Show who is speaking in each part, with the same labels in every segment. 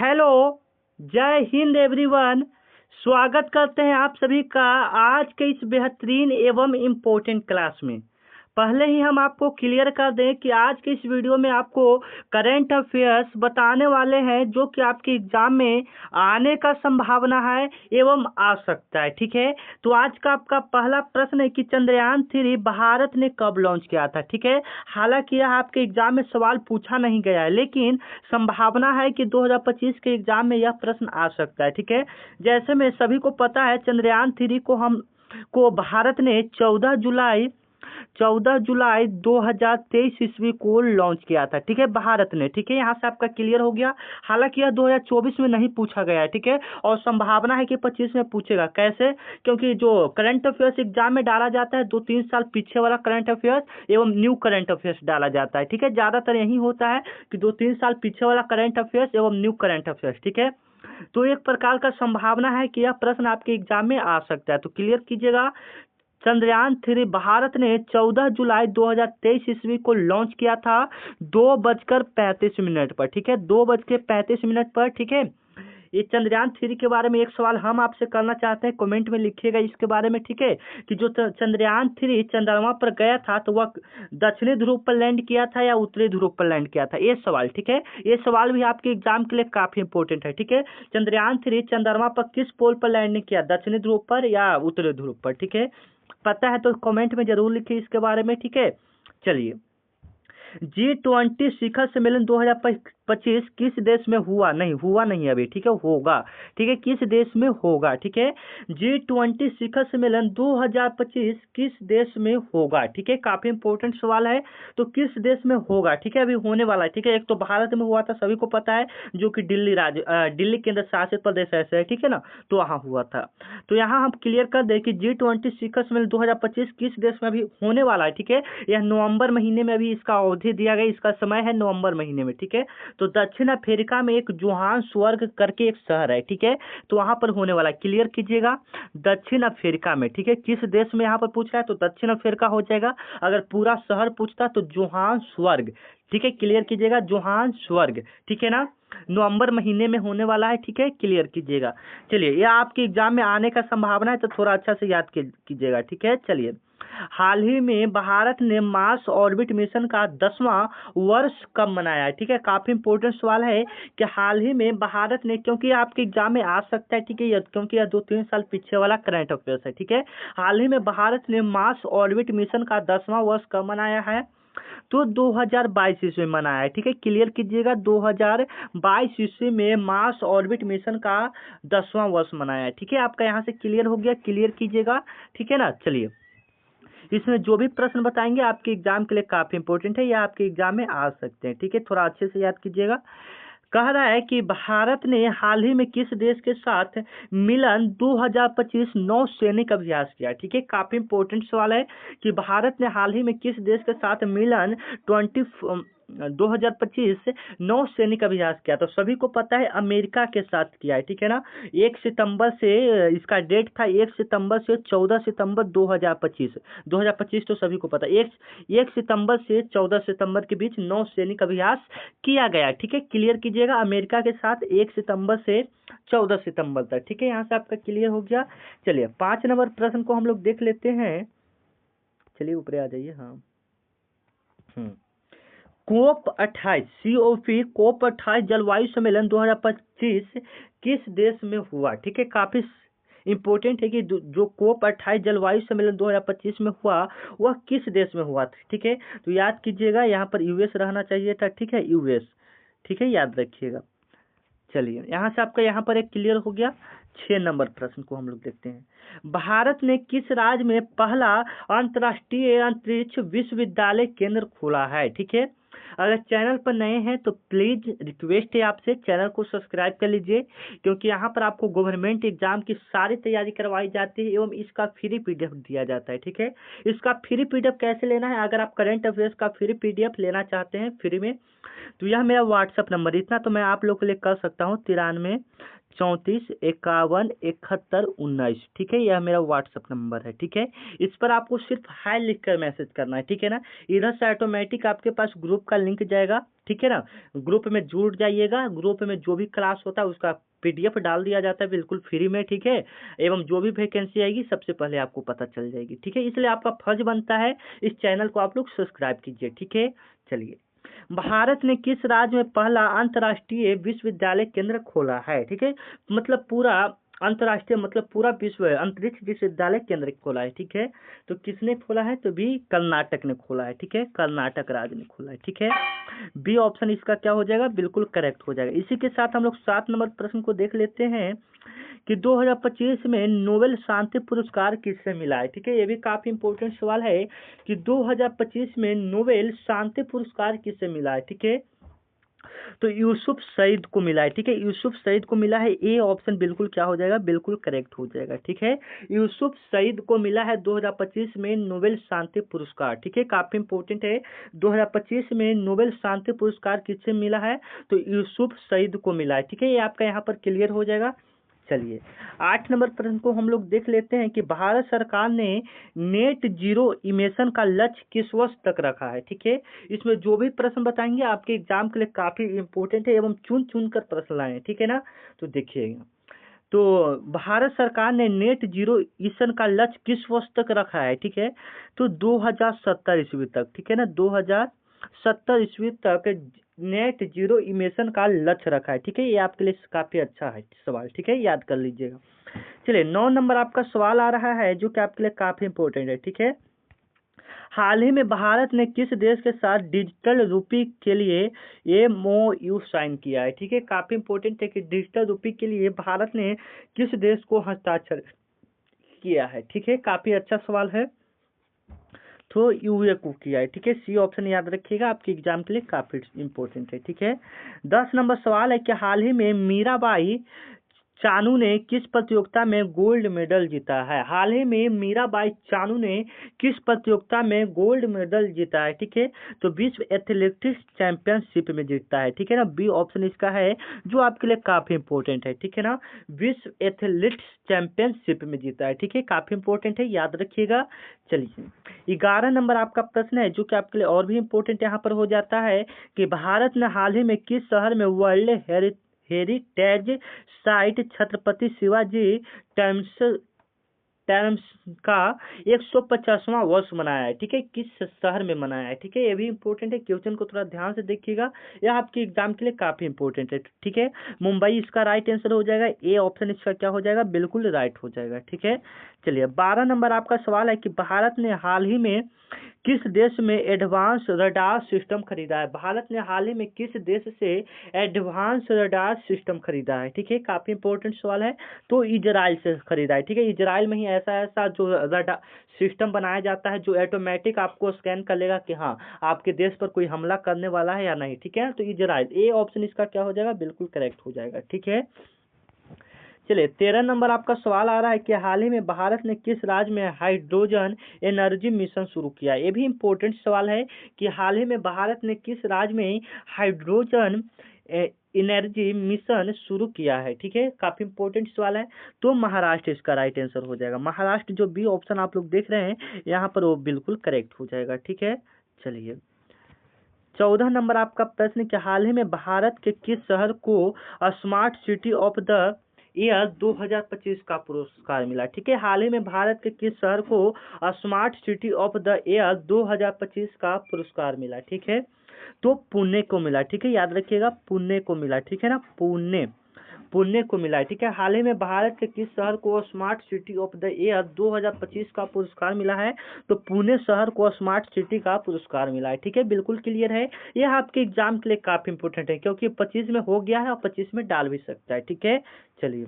Speaker 1: Hello, जय Hind everyone. स्वागत करते हैं आप सभी का आज के इस बेहतरीन एवं इम्पोर्टेंट क्लास में। पहले ही हम आपको क्लियर कर दें कि आज के इस वीडियो में आपको करंट अफेयर्स बताने वाले हैं जो कि आपके एग्जाम में आने का संभावना है एवं आ सकता है। ठीक है, तो आज का आपका पहला प्रश्न है कि चंद्रयान-3 भारत ने कब लॉन्च किया था। ठीक है, हालांकि यह आपके एग्जाम में सवाल पूछा नहीं गया है, लेकिन संभावना है कि 2025 के एग्जाम में यह प्रश्न आ सकता है। ठीक है, जैसे में सभी को पता है चंद्रयान-3 को भारत ने 14 जुलाई 2023 ईस्वी को लॉन्च किया था। ठीक है, भारत ने। ठीक है, यहाँ से आपका क्लियर हो गया। हालांकि यह 2024 में नहीं पूछा गया है। ठीक है, और संभावना है कि 25 में पूछेगा। कैसे? क्योंकि जो करंट अफेयर्स एग्जाम में डाला जाता है 2-3 साल पीछे वाला करंट अफेयर्स एवं न्यू करंट अफेयर्स डाला जाता है। ठीक है, ज्यादातर यही होता है कि 2-3 साल पीछे वाला करंट अफेयर्स एवं न्यू करंट अफेयर्स। ठीक है, तो एक प्रकार का संभावना है कि यह प्रश्न आपके एग्जाम में आ सकता है। तो क्लियर कीजिएगा, चंद्रयान-3 भारत ने 14 जुलाई 2023 ईस्वी को लॉन्च किया था 2:35 पर। ठीक है, 2:35 पर। ठीक है, ये चंद्रयान-3 के बारे में एक सवाल हम आपसे करना चाहते हैं, कमेंट में लिखिएगा इसके बारे में। ठीक है, कि जो चंद्रयान-3 चंद्रमा पर गया था तो वह दक्षिणी ध्रुव पर लैंड किया था या उत्तरी ध्रुव पर लैंड किया था, ये सवाल। ठीक है, ये सवाल भी आपके एग्जाम के लिए काफी इंपॉर्टेंट है। ठीक है, चंद्रयान-3 चंद्रमा पर किस पोल पर लैंडिंग किया, दक्षिणी ध्रुव पर या उत्तरी ध्रुव पर। ठीक है, पता है तो कमेंट में जरूर लिखिए इसके बारे में। ठीक है, चलिए, G20 शिखर सम्मेलन 2025 किस देश में हुआ? नहीं, हुआ नहीं अभी। ठीक है, होगा। ठीक है, किस देश में होगा? ठीक है, G20 शिखर सम्मेलन 2025 किस देश में होगा? ठीक है, काफी इंपॉर्टेंट सवाल है। तो किस देश में होगा? ठीक है, अभी होने वाला है। ठीक है, एक तो भारत में हुआ था, सभी को पता है, जो कि दिल्ली केंद्र शासित प्रदेश ऐसे है। ठीक है ना, तो वहाँ हुआ था। तो यहाँ हम क्लियर कर दें कि G20 शिखर सम्मेलन 2025 किस देश में अभी होने वाला है। ठीक है, यह नवंबर महीने में अभी इसका अवधि दिया गया, इसका समय है नवंबर महीने में। ठीक है, तो दक्षिण अफ्रीका में एक जोहान्सबर्ग करके एक शहर है। ठीक है, तो वहां पर होने वाला है। क्लियर कीजिएगा, दक्षिण अफ्रीका में। ठीक है, किस देश में यहाँ पर पूछ रहा है तो दक्षिण अफ्रीका हो जाएगा। अगर पूरा शहर पूछता तो जोहान्सबर्ग। ठीक है, क्लियर कीजिएगा, जोहान्सबर्ग। ठीक है ना, नवंबर महीने में होने वाला है। ठीक है, क्लियर कीजिएगा। चलिए, यह आपके एग्जाम में आने का संभावना है, तो थोड़ा अच्छा से याद कीजिएगा। ठीक है, चलिए, हाल ही में भारत ने मार्स ऑर्बिट मिशन का 10वां वर्ष कब मनाया है? ठीक है, काफी इंपॉर्टेंट सवाल है कि हाल ही में भारत ने, क्योंकि आपके एग्जाम में आ सकता है। ठीक है, क्योंकि यह 2-3 साल पीछे वाला करंट अफेयर्स है। ठीक है, हाल ही में भारत ने मार्स ऑर्बिट मिशन का 10वां वर्ष कब मनाया है? तो 2022 ईस्वी में मनाया है। ठीक है, क्लियर कीजिएगा, 2022 ईस्वी में मार्स ऑर्बिट मिशन का 10वां वर्ष मनाया है। ठीक है, आपका यहाँ से क्लियर हो गया, क्लियर कीजिएगा। ठीक है ना, चलिए, इसमें जो भी प्रश्न बताएंगे आपके एग्जाम के लिए काफी इंपॉर्टेंट है, या आपके एग्जाम में आ सकते हैं। ठीक है, थोड़ा अच्छे से याद कीजिएगा। कह रहा है कि भारत ने हाल ही में किस देश के साथ मिलन 2025 नौ सैनिक अभ्यास किया? ठीक है, काफी इंपॉर्टेंट सवाल है कि भारत ने हाल ही में किस देश के साथ मिलन 2025 नौ सैनिक अभ्यास किया? तो सभी को पता है अमेरिका के साथ किया है। ठीक है ना, 1 सितंबर से इसका डेट था, 1 सितंबर से 14 सितंबर 2025 तो सभी को पता है। 1 सितंबर से 14 सितंबर के बीच नौ सैनिक अभ्यास किया गया। ठीक है, क्लियर कीजिएगा, अमेरिका के साथ 1 सितंबर से 14 सितंबर तक। ठीक है, यहाँ से आपका क्लियर हो गया। चलिए, 5 नंबर प्रश्न को हम लोग देख लेते हैं। चलिए, ऊपर आ जाइए। हाँ, कोप 28 जलवायु सम्मेलन 2025 किस देश में हुआ? ठीक है, काफी इंपॉर्टेंट है कि जो कोप 28 जलवायु सम्मेलन 2025 में हुआ वह किस देश में हुआ था? ठीक है, तो याद कीजिएगा, यहाँ पर यूएस रहना चाहिए था। ठीक है, यूएस। ठीक है, याद रखिएगा। चलिए, यहाँ से आपका यहाँ पर एक क्लियर हो गया। 6 नंबर प्रश्न को हम लोग देखते हैं। भारत ने किस राज्य में पहला अंतर्राष्ट्रीय अंतरिक्ष विश्वविद्यालय केंद्र खोला है? ठीक है, अगर चैनल पर नए हैं तो प्लीज रिक्वेस्ट है आपसे, चैनल को सब्सक्राइब कर लीजिए, क्योंकि यहाँ पर आपको गवर्नमेंट एग्जाम की सारी तैयारी करवाई जाती है एवं इसका फ्री पीडीएफ दिया जाता है। ठीक है, इसका फ्री पीडीएफ कैसे लेना है? अगर आप करंट अफेयर्स का फ्री पीडीएफ लेना चाहते हैं फ्री में, तो यह मेरा व्हाट्सअप नंबर, इतना तो मैं आप लोग के लिए कर सकता हूँ, 93 34 51 71 19, ठीक है। यह मेरा व्हाट्सअप नंबर है, ठीक है। इस पर आपको सिर्फ हाय लिख कर मैसेज करना है, ठीक है ना। इधर से ऑटोमेटिक आपके पास ग्रुप का लिंक जाएगा, ठीक है ना। ग्रुप में जुड़ जाइएगा, ग्रुप में जो भी क्लास होता है उसका PDF डाल दिया जाता है बिल्कुल फ्री में, ठीक है। एवं जो भी वैकेंसी आएगी सबसे पहले आपको पता चल जाएगी, ठीक है। इसलिए आपका फर्ज बनता है इस चैनल को आप लोग सब्सक्राइब कीजिए, ठीक है। चलिए, भारत ने किस राज्य में पहला अंतर्राष्ट्रीय विश्वविद्यालय केंद्र खोला है, ठीक है। मतलब पूरा अंतर्राष्ट्रीय, मतलब पूरा विश्व अंतरिक्ष विश्वविद्यालय केंद्र खोला है, ठीक है। तो किसने खोला है, तो भी कर्नाटक ने खोला है, ठीक है। कर्नाटक राज्य ने खोला है, ठीक है। बी ऑप्शन इसका क्या हो जाएगा, बिल्कुल करेक्ट हो जाएगा। इसी के साथ हम लोग 7 नंबर प्रश्न को देख लेते हैं कि 2025 में नोबेल शांति पुरस्कार किससे मिला है, ठीक है। ये भी काफी इंपॉर्टेंट सवाल है कि 2025 में नोबेल शांति पुरस्कार किससे मिला है, ठीक है। तो यूसुफ सईद को मिला है, ठीक है। यूसुफ सईद को मिला है, ए ऑप्शन बिल्कुल क्या हो जाएगा, बिल्कुल करेक्ट हो जाएगा, ठीक है। यूसुफ सईद को मिला है 2025 में नोबेल शांति पुरस्कार, ठीक है। काफी इंपॉर्टेंट है, 2025 में नोबेल शांति पुरस्कार किससे मिला है, तो यूसुफ सईद को मिला है, ठीक है। ये आपका यहाँ पर क्लियर हो जाएगा। चलिए, 8 नंबर प्रश्न को हम लोग देख लेते हैं कि भारत सरकार ने नेट जीरो इमिशन का लक्ष्य किस वर्ष तक रखा है, ठीक है। इसमें जो भी प्रश्न बताएंगे आपके एग्जाम के लिए काफी इंपॉर्टेंट है एवं चुन चुन कर प्रश्न लाए हैं, ठीक है ना। तो देखिएगा, तो भारत सरकार ने नेट जीरो इमिशन का लक्ष्य किस वर्ष तक रखा है, ठीक है। तो 2070 ईस्वी तक, ठीक है ना। 2070 ईस्वी तक नेट जीरो इमिशन का लक्ष्य रखा है, ठीक है। ये आपके लिए काफी अच्छा है सवाल, ठीक है, याद कर लीजिएगा। चलिए, 9 नंबर आपका सवाल आ रहा है जो कि आपके लिए काफी इंपॉर्टेंट है, ठीक है। हाल ही में भारत ने किस देश के साथ डिजिटल रूपी के लिए MOU साइन किया है, ठीक है। काफी इंपॉर्टेंट है कि डिजिटल रूपी के लिए भारत ने किस देश को हस्ताक्षर किया है, ठीक है। काफी अच्छा सवाल है, तो यूए को किया है, ठीक है। सी ऑप्शन याद रखिएगा, आपके एग्जाम के लिए काफी इंपॉर्टेंट है, ठीक है। 10 नंबर सवाल है कि हाल ही में मीराबाई चानू ने किस प्रतियोगिता में गोल्ड मेडल जीता है। हाल ही में मीराबाई चानू ने किस प्रतियोगिता में गोल्ड मेडल जीता है, ठीक है। तो विश्व एथलेटिक्स चैंपियनशिप में जीता है, ठीक है ना। बी ऑप्शन इसका है जो आपके लिए काफी इंपॉर्टेंट है, ठीक है ना। विश्व एथलेटिक्स चैंपियनशिप में जीता है, ठीक है। काफी इंपॉर्टेंट है, याद रखिएगा। चलिए, 11 नंबर आपका प्रश्न है जो कि आपके लिए और भी इम्पोर्टेंट यहाँ पर हो जाता है कि भारत ने हाल ही में किस शहर में world heritage site Chhatrapati Shivaji terms का 150वां वर्ष मनाया है, ठीक है। किस शहर में मनाया है, ठीक है। ये भी इंपॉर्टेंट है, क्वेश्चन को थोड़ा ध्यान से देखिएगा, यह आपके एग्जाम के लिए काफी इंपॉर्टेंट है, ठीक है। मुंबई इसका राइट आंसर हो जाएगा, ए ऑप्शन इसका क्या हो जाएगा, बिल्कुल राइट हो जाएगा, ठीक है। चलिए, 12 नंबर आपका सवाल है कि भारत ने हाल ही में किस देश में एडवांस रडार सिस्टम खरीदा है। भारत ने हाल ही में किस देश से एडवांस रडार सिस्टम खरीदा है, ठीक है। काफी इंपॉर्टेंट सवाल है, तो इजराइल से खरीदा है, ठीक है। इजराइल में ही ऐसा जो रडार सिस्टम बनाया जाता है जो ऑटोमेटिक आपको स्कैन कर लेगा कि हाँ आपके देश पर कोई हमला करने वाला है या नहीं, ठीक है। तो इजराइल, ए ऑप्शन इसका क्या हो जाएगा, बिल्कुल करेक्ट हो जाएगा, ठीक है। चलिए, 13 नंबर आपका सवाल आ रहा है कि हाल ही में भारत ने किस राज्य में हाइड्रोजन एनर्जी मिशन शुरू किया। ये भी इम्पोर्टेंट सवाल है कि हाल ही में भारत ने किस राज्य में हाइड्रोजन एनर्जी मिशन शुरू किया है, ठीक है। काफी इंपॉर्टेंट सवाल है, तो महाराष्ट्र इसका राइट आंसर हो जाएगा। महाराष्ट्र जो बी ऑप्शन आप लोग देख रहे हैं यहाँ पर वो बिल्कुल करेक्ट हो जाएगा, ठीक है। चलिए, 14 नंबर आपका प्रश्न कि हाल ही में भारत के किस शहर को smart city of the year 2025 का पुरस्कार मिला, ठीक है। हाल ही में भारत के किस शहर को smart city of the year 2025 का पुरस्कार मिला, ठीक है। तो पुणे को मिला, ठीक है। याद रखिएगा, पुणे को मिला, ठीक है ना। पुणे को मिला है, ठीक है। हाल ही में भारत के किस शहर को smart city of the year 2025 का पुरस्कार मिला है, तो पुणे शहर को स्मार्ट सिटी का पुरस्कार मिला है, ठीक है। बिल्कुल क्लियर है, यह आपके एग्जाम के लिए काफी इंपोर्टेंट है क्योंकि 25 में हो गया है और 25 में डाल भी सकता है, ठीक है। चलिए,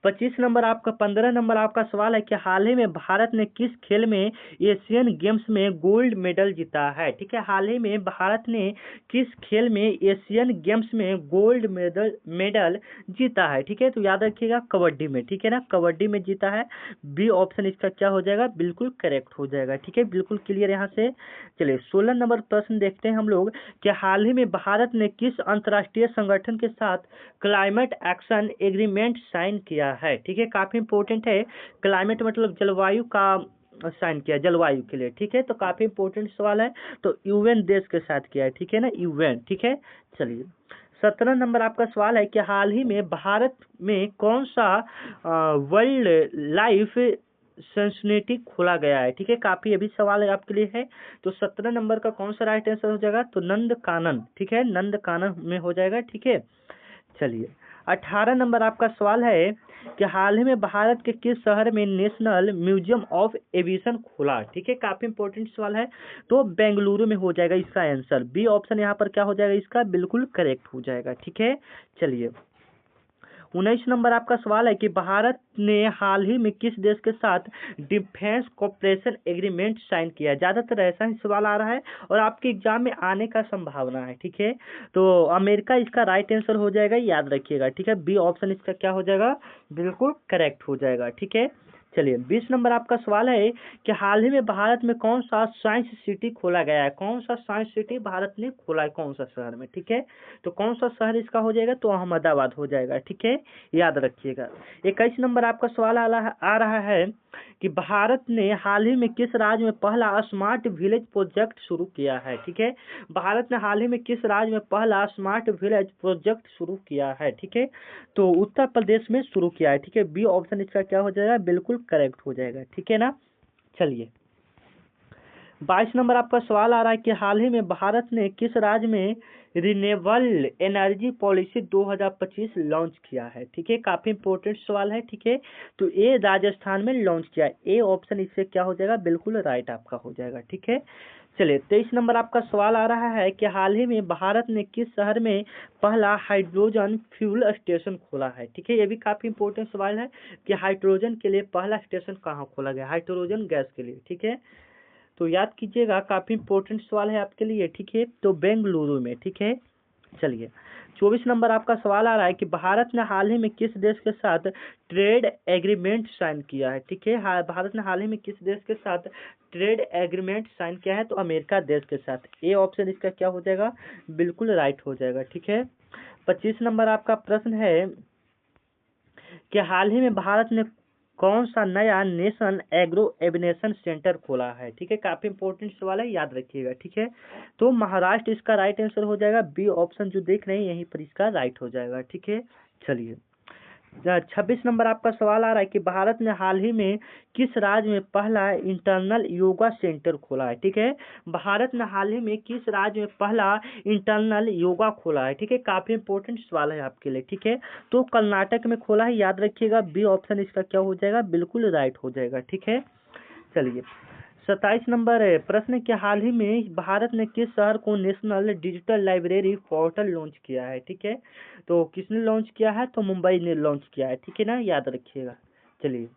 Speaker 1: 25 नंबर आपका 15 नंबर आपका सवाल है कि हाल ही में भारत ने किस खेल में एशियन गेम्स में गोल्ड मेडल जीता है। ठीक है, हाल ही में भारत ने किस खेल में एशियन गेम्स में गोल्ड मेडल जीता है। ठीक है, तो याद रखिएगा कबड्डी में। ठीक है ना, कबड्डी में जीता है। बी ऑप्शन इसका क्या हो जाएगा, बिल्कुल करेक्ट हो जाएगा। ठीक है, बिल्कुल क्लियर यहाँ से। चलिए 16 नंबर प्रश्न देखते हैं हम लोग कि हाल ही में भारत ने किस अंतर्राष्ट्रीय संगठन के साथ क्लाइमेट एक्शन एग्रीमेंट साइन किया है। ठीक है, काफी इंपॉर्टेंट है। क्लाइमेट मतलब जलवायु का साइन किया, जलवायु के लिए। ठीक है, तो काफी इंपॉर्टेंट सवाल है। तो यूएन देश के साथ किया है। ठीक है ना, यूएन। ठीक है, चलिए 17 नंबर आपका सवाल है कि हाल ही में भारत में कौन सा वर्ल्ड लाइफ सेंसनिटी खोला गया है। ठीक है, काफी अभी सवाल है आपके लिए है। तो 17 नंबर का कौन सा राइट आंसर हो जाएगा, तो नंदकानन। ठीक है, नंदकानन में हो जाएगा। ठीक है, चलिए 18 नंबर आपका सवाल है कि हाल ही में भारत के किस शहर में नेशनल म्यूजियम ऑफ एविएशन खुला। ठीक है, काफी इंपॉर्टेंट सवाल है। तो बेंगलुरु में हो जाएगा इसका आंसर। बी ऑप्शन यहाँ पर क्या हो जाएगा, इसका बिल्कुल करेक्ट हो जाएगा। ठीक है, चलिए 19 नंबर आपका सवाल है कि भारत ने हाल ही में किस देश के साथ डिफेंस कोऑपरेशन एग्रीमेंट साइन किया है। ज्यादातर ऐसा ही सवाल आ रहा है और आपके एग्जाम में आने का संभावना है। ठीक है, तो अमेरिका इसका राइट आंसर हो जाएगा, याद रखिएगा। ठीक है, बी ऑप्शन इसका क्या हो जाएगा, बिल्कुल करेक्ट हो जाएगा। ठीक है, चलिए 20 नंबर आपका सवाल है कि हाल ही में भारत में कौन सा साइंस सिटी खोला गया है। कौन सा साइंस सिटी भारत ने खोला है, कौन सा शहर में। ठीक है, तो कौन सा शहर इसका हो जाएगा, तो अहमदाबाद हो जाएगा। ठीक है, याद रखिएगा। 21 नंबर आपका सवाल आ रहा है कि भारत ने हाल ही में किस राज्य में पहला स्मार्ट विलेज प्रोजेक्ट शुरू किया है। ठीक है, भारत ने हाल ही में किस राज्य में पहला स्मार्ट विलेज प्रोजेक्ट शुरू किया है। ठीक है, तो उत्तर प्रदेश में शुरू किया है। ठीक है, बी ऑप्शन इसका क्या हो जाएगा, बिल्कुल करेक्ट हो जाएगा। ठीक है ना, चलिए 22 नंबर आपका सवाल आ रहा है कि हाल ही में भारत ने किस राज्य में रिन्यूएबल एनर्जी पॉलिसी 2025 लॉन्च किया है। ठीक है, काफी इंपॉर्टेंट सवाल है। ठीक है, तो ये राजस्थान में लॉन्च किया है। ए ऑप्शन इससे क्या हो जाएगा, बिल्कुल राइट आपका हो जाएगा। ठीक है, चलिए 23 नंबर आपका सवाल आ रहा है कि हाल ही में भारत ने किस शहर में पहला हाइड्रोजन फ्यूल स्टेशन खोला है। ठीक है, ये भी काफी इंपॉर्टेंट सवाल है कि हाइड्रोजन के लिए पहला स्टेशन कहाँ खोला गया, हाइड्रोजन गैस के लिए। ठीक है, तो याद कीजिएगा, काफी इंपॉर्टेंट सवाल है आपके लिए। ठीक है, तो बेंगलुरु में। ठीक है, चलिए 24 नंबर आपका सवाल आ रहा है कि भारत ने हाल ही में किस देश के साथ ट्रेड एग्रीमेंट साइन किया है। ठीक है, भारत ने हाल ही में किस देश के साथ ट्रेड एग्रीमेंट साइन किया है, तो अमेरिका देश के साथ। ए ऑप्शन इसका क्या हो जाएगा, बिल्कुल राइट हो जाएगा। ठीक है, 25 नंबर आपका प्रश्न है कि हाल ही में भारत ने कौन सा नया नेशनल एग्रो एविनेशन सेंटर खोला है। ठीक है, काफी इंपॉर्टेंट सवाल है, याद रखिएगा। ठीक है, तो महाराष्ट्र इसका राइट आंसर हो जाएगा। बी ऑप्शन जो देख रहे हैं यहीं पर इसका राइट हो जाएगा। ठीक है, चलिए 26 नंबर आपका सवाल आ रहा है कि भारत ने हाल ही में किस राज्य में पहला इंटरनल योगा सेंटर खोला है। ठीक है, भारत ने हाल ही में किस राज्य में पहला इंटरनल योगा खोला है। ठीक है, काफी इंपॉर्टेंट सवाल है आपके लिए। ठीक है, तो कर्नाटक में खोला है, याद रखिएगा। बी ऑप्शन इसका क्या हो जाएगा, बिल्कुल राइट हो जाएगा। ठीक है, चलिए 27 नंबर प्रश्न के हाल ही में भारत ने किस शहर को national digital library portal launch किया है। ठीक है, तो किसने लॉन्च किया है, तो मुंबई ने लॉन्च किया है। ठीक है ना, याद रखिएगा। चलिए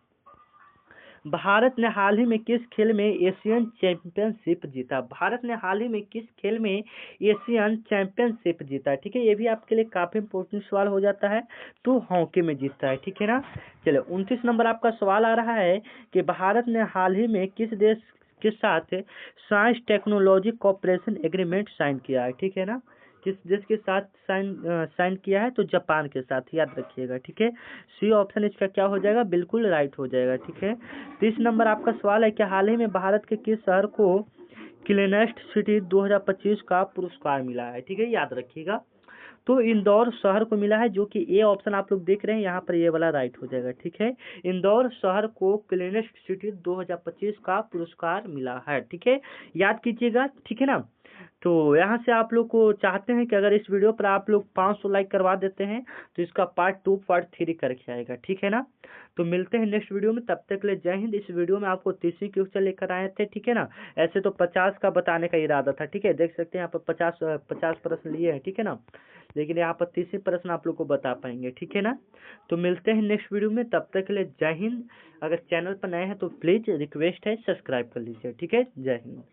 Speaker 1: भारत ने हाल ही में किस खेल में एशियन चैंपियनशिप जीता। भारत ने हाल ही में किस खेल में एशियन चैंपियनशिप जीता। ठीक है, ये भी आपके लिए काफी इंपॉर्टेंट सवाल हो जाता है। तो हॉकी में जीता है। ठीक है ना, चलो 29 नंबर आपका सवाल आ रहा है कि भारत ने हाल ही में किस देश के साथ science technology cooperation agreement sign किया है। ठीक है ना, किस देश के साथ साइन किया है, तो जापान के साथ, याद रखिएगा। ठीक है, सी ऑप्शन इसका क्या हो जाएगा, बिल्कुल राइट हो जाएगा। ठीक है, 30 नंबर आपका सवाल है कि हाल ही में भारत के किस शहर को क्लीनेस्ट सिटी 2025 का पुरस्कार मिला है। ठीक है, याद रखिएगा। तो इंदौर शहर को मिला है, जो कि ए ऑप्शन आप लोग देख रहे हैं यहाँ पर, ये वाला राइट हो जाएगा। ठीक है, इंदौर शहर को क्लीनेस्ट सिटी 2025 का पुरस्कार मिला है। ठीक है, याद कीजिएगा। ठीक है ना, तो यहाँ से आप लोग को चाहते हैं कि अगर इस वीडियो पर आप लोग 500 लाइक करवा देते हैं तो इसका पार्ट 2 पार्ट 3 करके आएगा, ठीक है ना। तो मिलते हैं नेक्स्ट वीडियो में, तब तक के लिए जय हिंद। इस वीडियो में आपको 30वीं क्वेश्चन लेकर आए थे, ठीक है ना। ऐसे तो 50 का बताने का इरादा था, ठीक है, देख सकते हैं यहाँ पर 50 प्रश्न लिए हैं, ठीक है ना, लेकिन यहाँ पर 30वीं प्रश्न आप लोग को बता पाएंगे, ठीक है ना। तो मिलते हैं नेक्स्ट वीडियो में, तब तक के लिए जय हिंद। अगर चैनल पर नए हैं तो प्लीज़ रिक्वेस्ट है सब्सक्राइब कर लीजिए, ठीक है। जय हिंद।